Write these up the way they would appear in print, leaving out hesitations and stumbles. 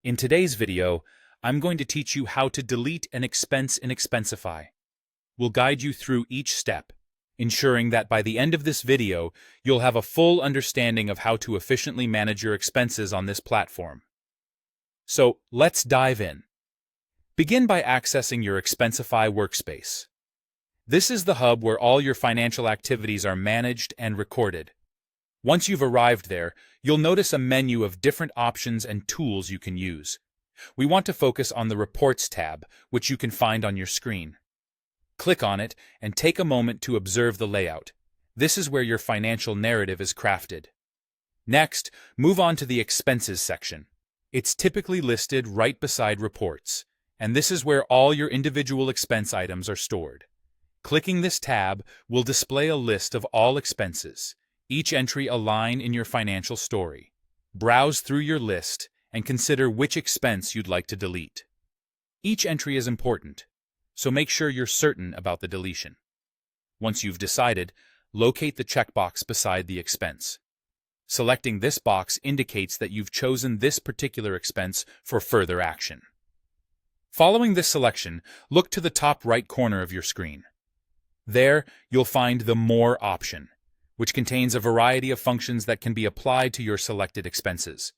In today's video, I'm going to teach you how to delete an expense in Expensify. We'll guide you through each step, ensuring that by the end of this video, you'll have a full understanding of how to efficiently manage your expenses on this platform. So, let's dive in. Begin by accessing your Expensify workspace. This is the hub where all your financial activities are managed and recorded. Once you've arrived there, you'll notice a menu of different options and tools you can use. We want to focus on the Reports tab, which you can find on your screen. Click on it and take a moment to observe the layout. This is where your financial narrative is crafted. Next, move on to the Expenses section. It's typically listed right beside Reports, and this is where all your individual expense items are stored. Clicking this tab will display a list of all expenses, each entry a line in your financial story. Browse through your list and consider which expense you'd like to delete. Each entry is important, so make sure you're certain about the deletion. Once you've decided, locate the checkbox beside the expense. Selecting this box indicates that you've chosen this particular expense for further action. Following this selection, look to the top right corner of your screen. There, you'll find the More option, which contains a variety of functions that can be applied to your selected expenses.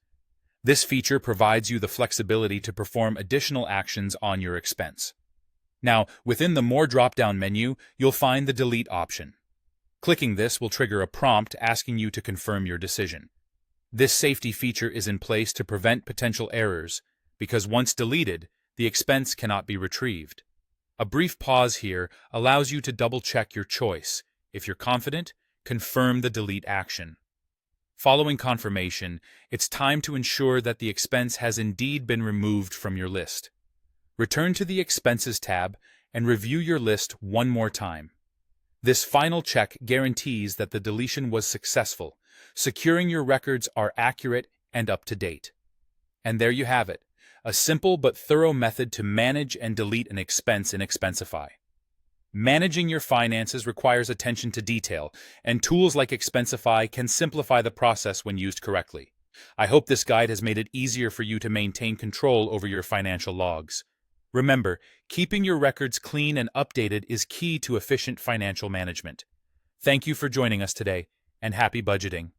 This feature provides you the flexibility to perform additional actions on your expense. Now, within the More drop-down menu, you'll find the Delete option. Clicking this will trigger a prompt asking you to confirm your decision. This safety feature is in place to prevent potential errors, because once deleted, the expense cannot be retrieved. A brief pause here allows you to double-check your choice. If you're confident, confirm the delete action. Following confirmation, it's time to ensure that the expense has indeed been removed from your list. Return to the Expenses tab and review your list one more time. This final check guarantees that the deletion was successful, securing your records are accurate and up to date. And there you have it, a simple but thorough method to manage and delete an expense in Expensify. Managing your finances requires attention to detail, and tools like Expensify can simplify the process when used correctly. I hope this guide has made it easier for you to maintain control over your financial logs. Remember, keeping your records clean and updated is key to efficient financial management. Thank you for joining us today, and happy budgeting.